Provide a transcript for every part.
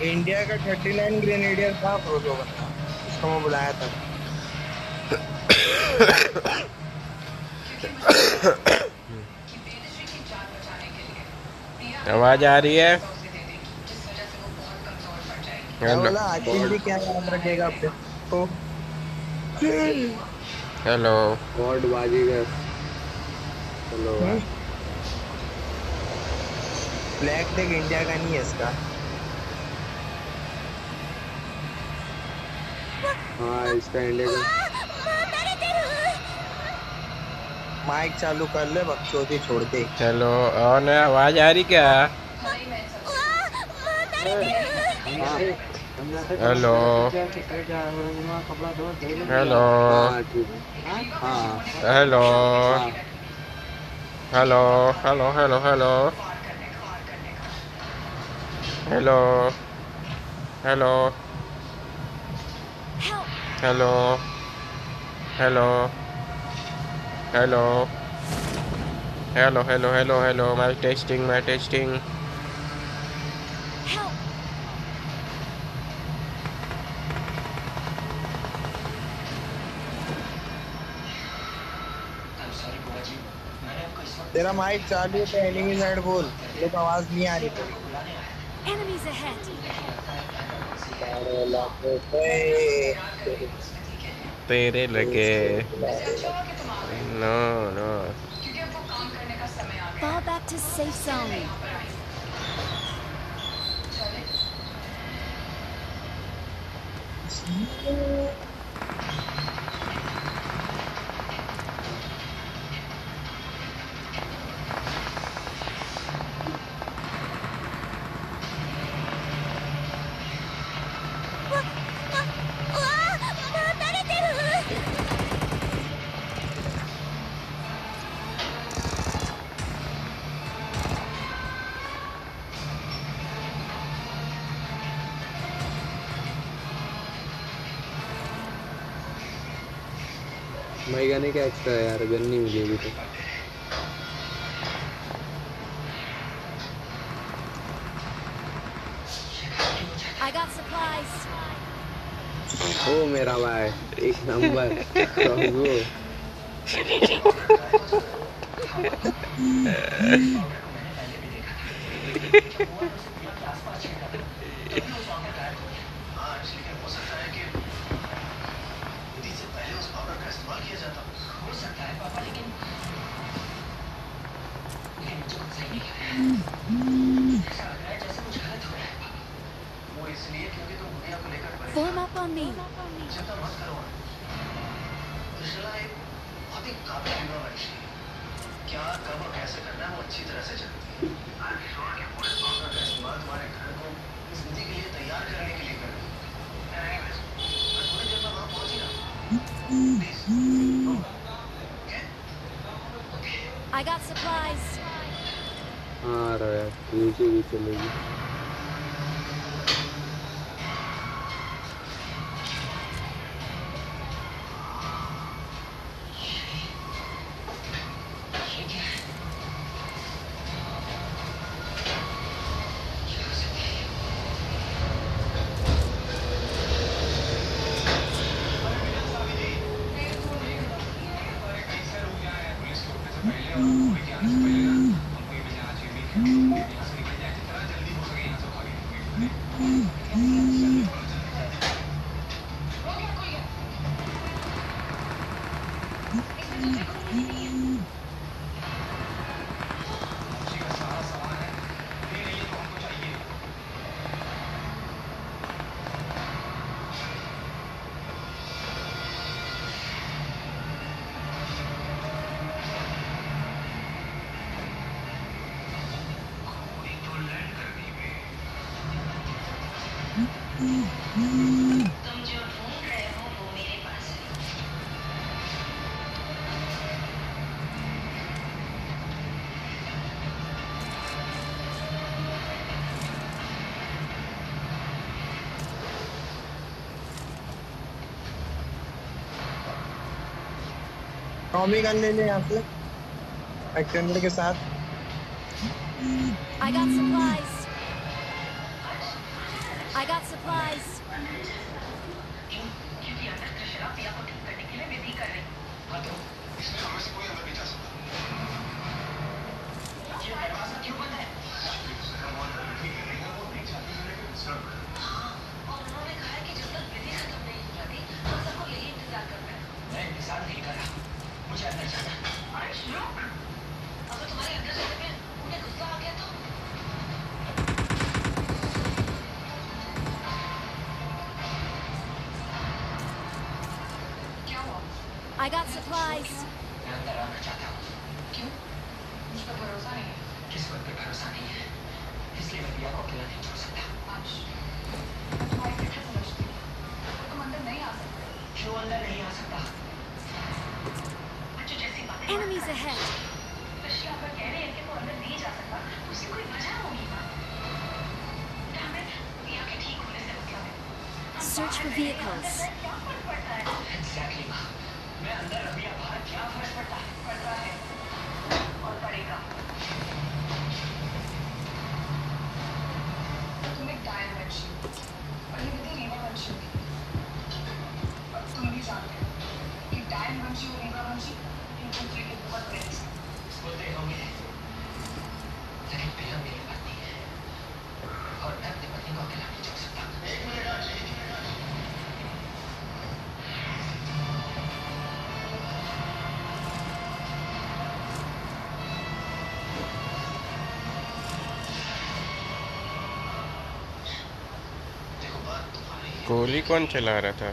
India का 39 grenadier था फ्रोजो बंदा, उसको मैं बुलाया था। आवाज आ रही है? क्या हेलो बोला? आशीष जी क्या याद रखेगा अपने को? हेलो। गॉड बाजीगर। चलो भाई। फ्लैग देख, इंडिया का नहीं है इसका। हाँ इसका इंडिया का। माइक चालू कर ले, बकचोदी छोड़ दे। हेलो, और आवाज आ रही क्या? हाँ हेलो हेलो हाँ ठीक है। हाँ हेलो हाँ hello hello hello hello hello hello hello hello hello hello hello hello hello mic testing, mic testing. तेरा माइक चालू है तो एनिमी साइड बोल, लोग आवाज नहीं आ रही तेरी। Enemies ahead. सारे लाखों पे तेरे लगे। तेरे no no. Fall back to safe zone. भाई गाने क्या एक्स्ट्रा है यार, गन नहीं मिली अभी तक। I got supplies. ओ मेरा भाई, एक number crossbow. Form up on me. I got supplies. हाँ रहा यार, नीचे भी चलेगी। टॉमी गन ले ले यहाँ से एक्सटेंडर के साथ। I got supplies. I got supplies. I got supplies. Enemies ahead. Search for vehicles. गोली कौन चला रहा था?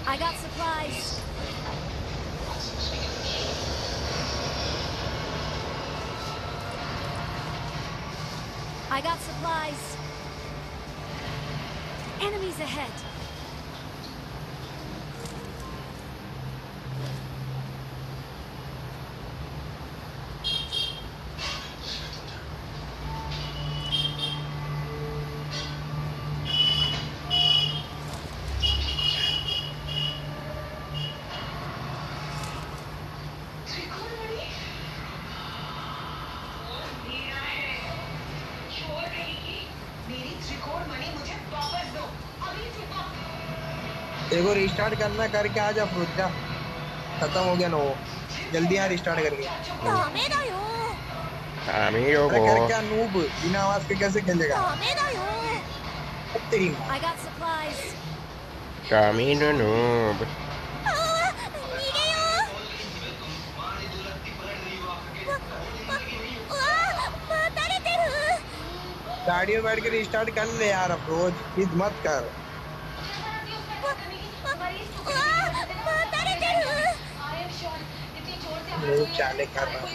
I got supplies. I got supplies. Enemies ahead. देखो रिस्टार्ट करना करके आ जा फ्रूट जा, खत्म हो गया ना वो, जल्दी यहाँ रिस्टार्ट करके। आमियो अरे को कर क्या नूब, बिना आवाज के कैसे खेलेगा? तेरी माँ। I got supplies. कामिनो नूब। गाड़ी में बैठ के रिस्टार्ट कर ले यार, अप्रोच हिट मत कर। चाले कर रहा हूँ।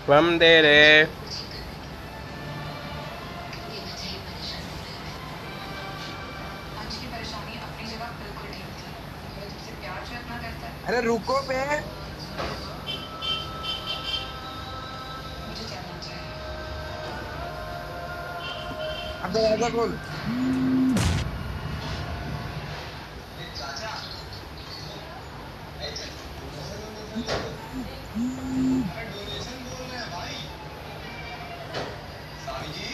बम दे रे। अरे रुको बे। अब दरवाजा खोल।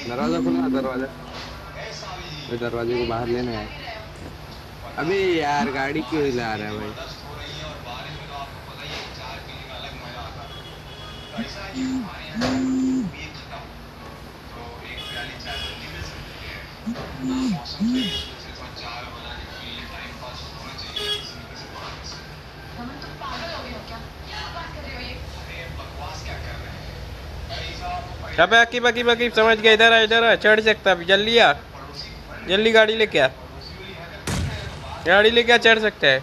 दरवाजा खुला, दरवाजा। ये दरवाजे को बाहर लेना है। अबे यार गाड़ी क्यों हिला रहा है भाई? अबे अकीब अकीब अकीब समझ गया, इधर आ चढ़ सकता है, जल्दी आ, जल्दी गाड़ी लेके आ, गाड़ी लेके आ, चढ़ सकता है।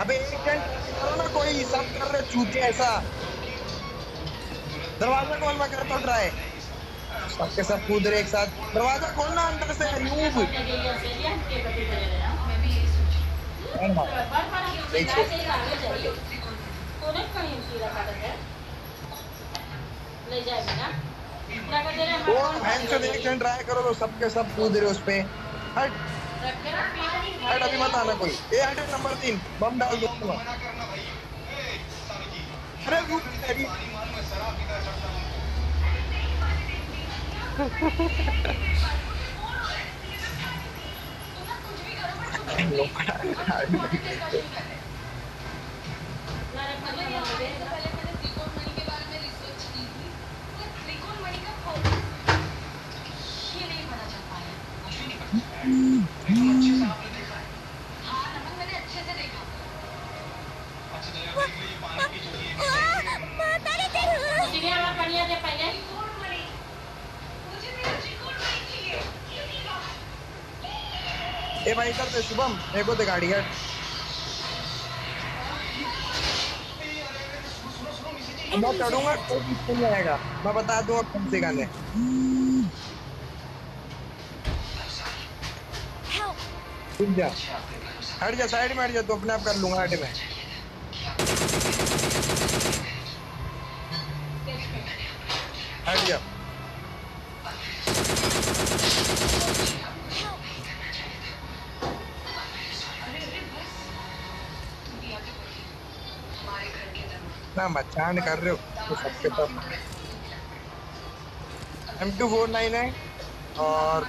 अबे एक करो ना, कोई सब कर रहे चूते ऐसा। दरवाजा खोलना कर तो ट्राई। सबके सब कूद रहे एक साथ। दरवाजा खोलना अंदर से अयूब। बहन से एक जन ट्राई करो तो सबके सब कूद रहे उस पे। हट हट, अभी मत आना कोई। ए हट, नंबर 3 बम डाल दो। अरे रुक अभी। ए भाई इधर से शुभम, मेरे को दे गाड़ी। हट मैं चढ़ूंगा, कोई पीछे नहीं आएगा। मैं बता दूंगा कौन से गाने। रुक जा, हट जा, साइड में हट जा, तो अपने आप कर लूंगा। हट में हट जा। ना मचान कर रहे हो तो सबके सब। M249 है और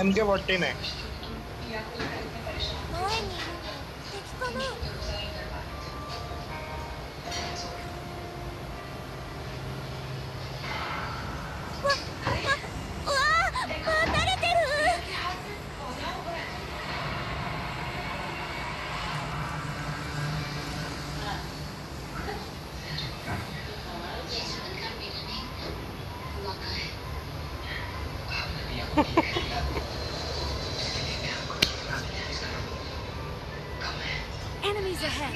MK14 है। Enemies ahead.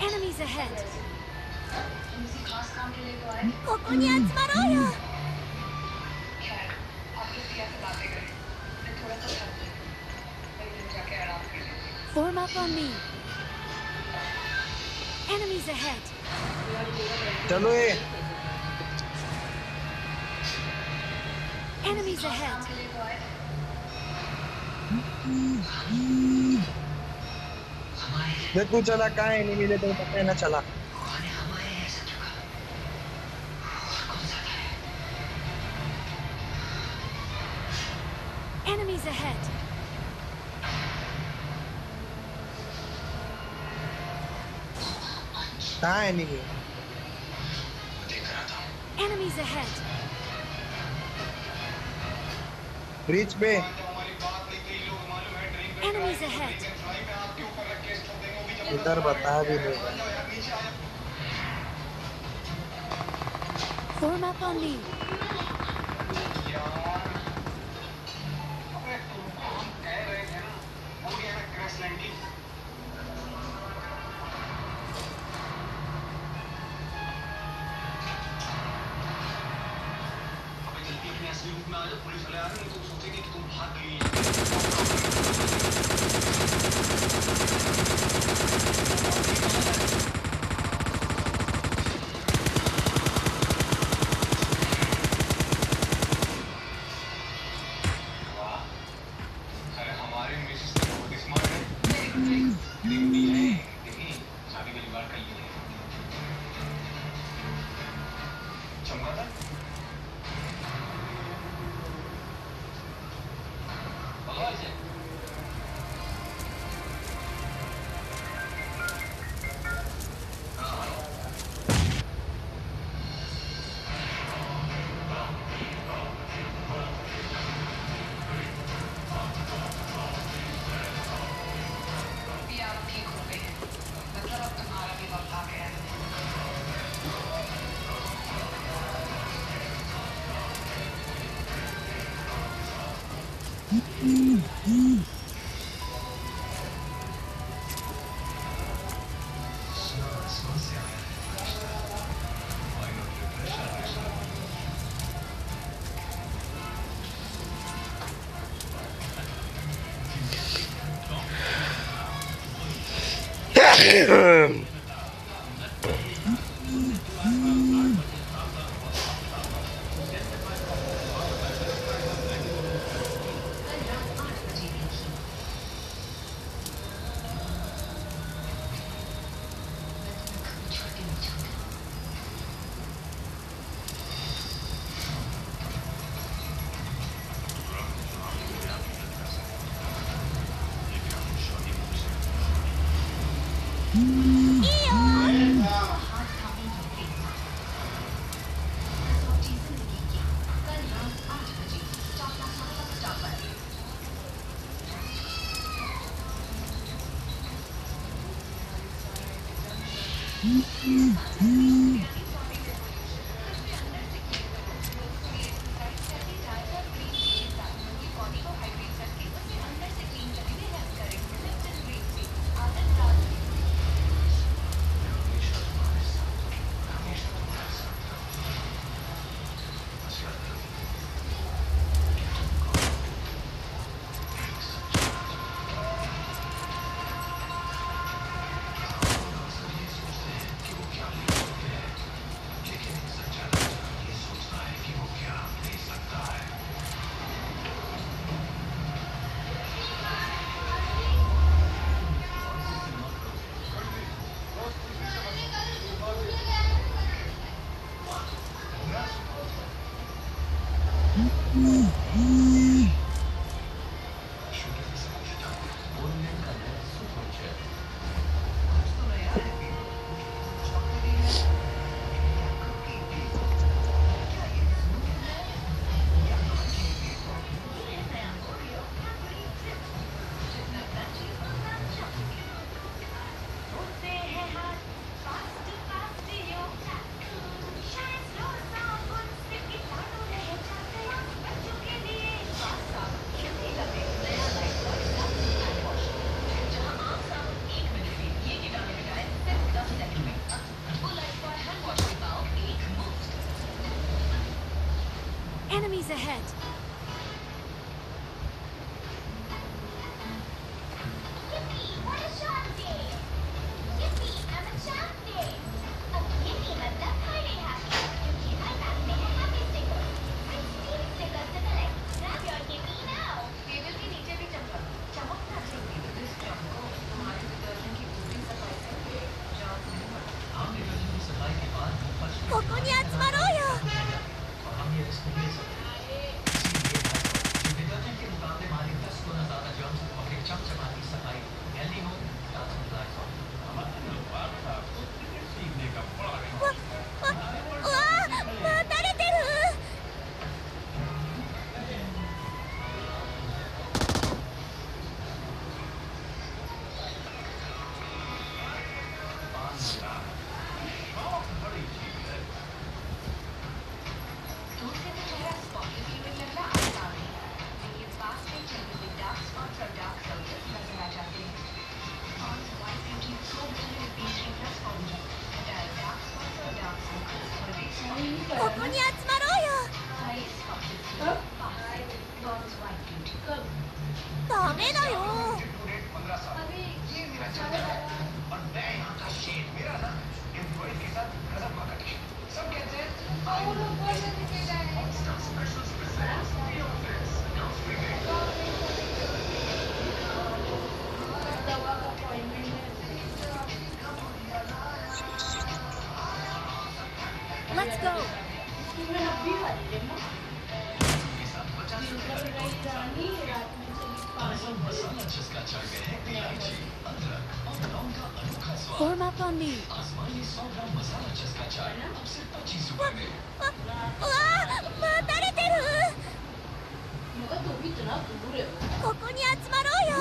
Enemies ahead. ここに集まろうよ。Form up on me. Enemies ahead. चलो ये Enemies ahead. ये तू चला कहाँ है? नहीं मिले तो पता ना चला। Enemies ahead. कहाँ है? नहीं Enemies ahead. ब्रिज पे। Enemies ahead. इधर बता भी नहीं। Form up on me. Enemies ahead. ここに集まろうよ。ダメだよ。Let's go. Form up on me. うわ、待たれてる。ここに集まろうよ。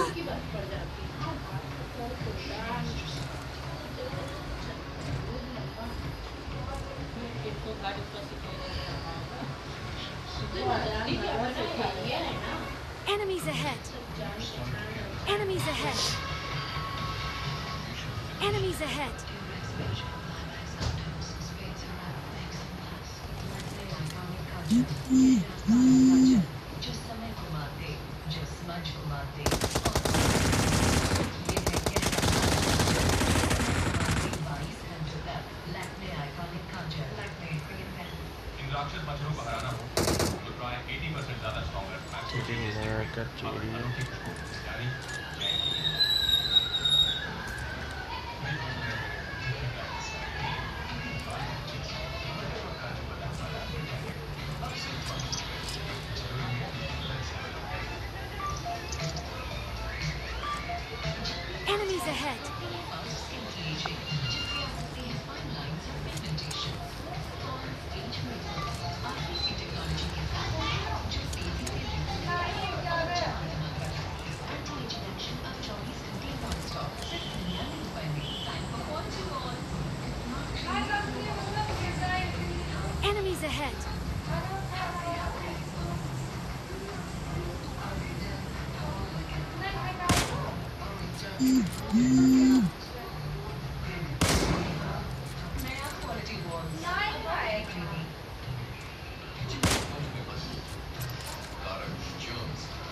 Enemies ahead. Enemies ahead. Enemies ahead. राक्षस मच्छरों को हराना हो तो ट्राई 80% ज्यादा stronger Enemies ahead. Enemies ahead.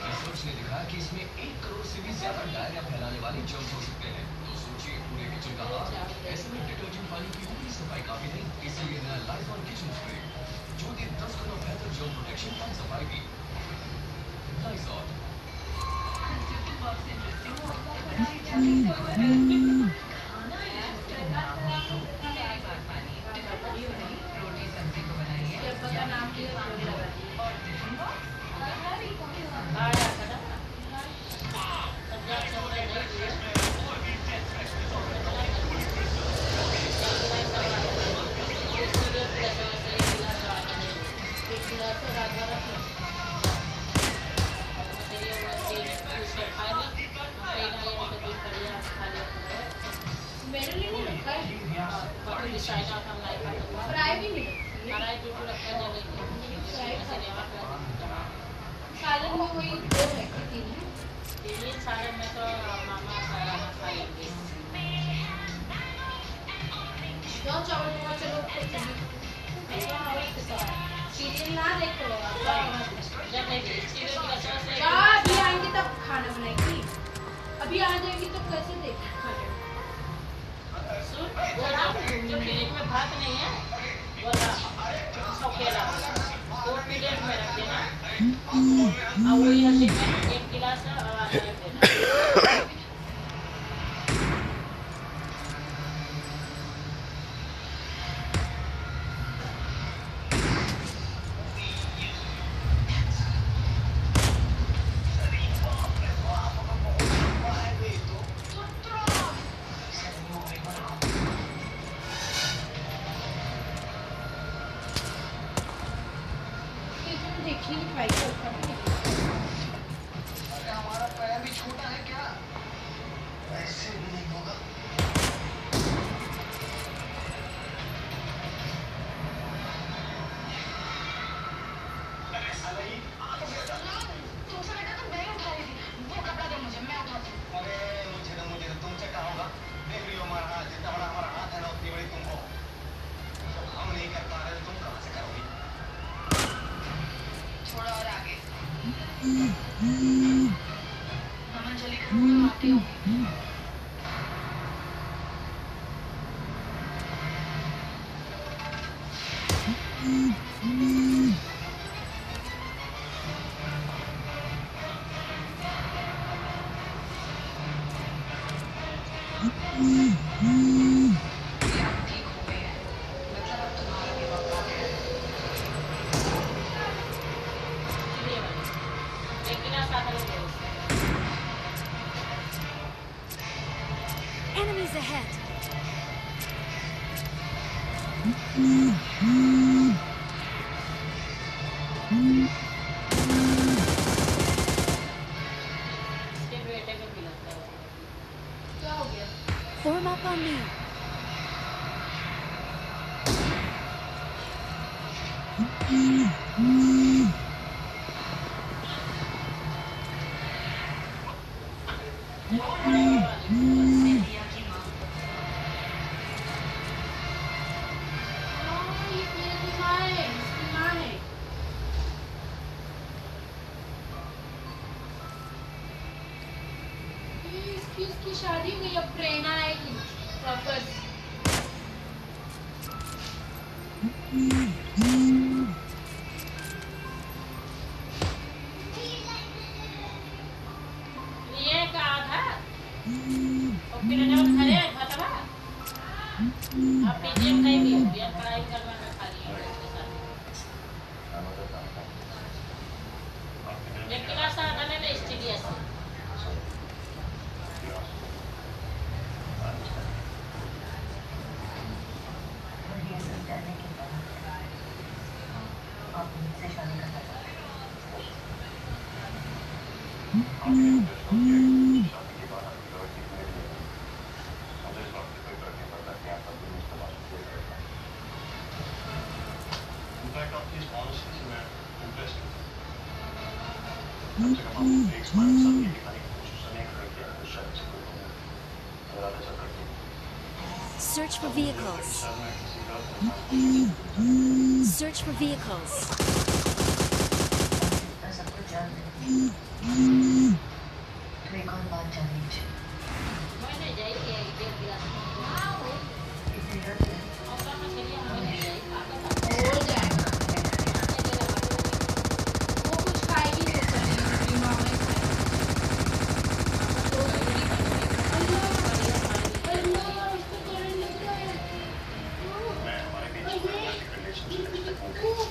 Research ने दिखाया कि इसमें 1 करोड़ से भी ज्यादा डायरिया फैलाने वाले जर्म्स हो सकते हैं। तो सोचिए पूरे किचन का हाल। ऐसे में डिटर्जेंट पानी की पूरी सफाई काफी नहीं, इसलिए नया लाइजॉल किचन स्प्रे जो दे 10 गुना बेहतर जर्म प्रोटेक्शन कम सफाई भी। लाइजॉल अभी आ जाएगी तो कैसे देखें खाने जो प्लेट में भात नहीं है वो सौकेला वो प्लेट में रख देना और वही हल्दी में 1 गिलास रख देना। हमारा पैर भी छोटा है क्या? ऐसे भी नहीं होगा। मुझे तुमसे कहा होगा। देख लियो हमारा हाथ, जितना बड़ा हमारा हाथ है ना उतनी बड़ी तुम हो। हम नहीं कर पा रहे तुम कहाँ से करोगे? एक गिलास आता है Enemies ahead. इसके बेटे को खिलाता है क्या हो गया Form up on me. किसकी शादी हुई अब प्रेरणा आएगी वापस ये कहा था और फिर जब घरे खतरा अब पीजीएम नहीं भी हो गया पढ़ाई करवाना खाली है उसके साथ एक क्लास आता है ना स्टीडियस Search for vehicles. Search for vehicles. मैंने जाई है एक गिलास और करना चाहिए मैंने जाई हो जाएगा वो कुछ खाएगी तो चलेगी मां में मैं हमारे बीच में रिलेशनशिप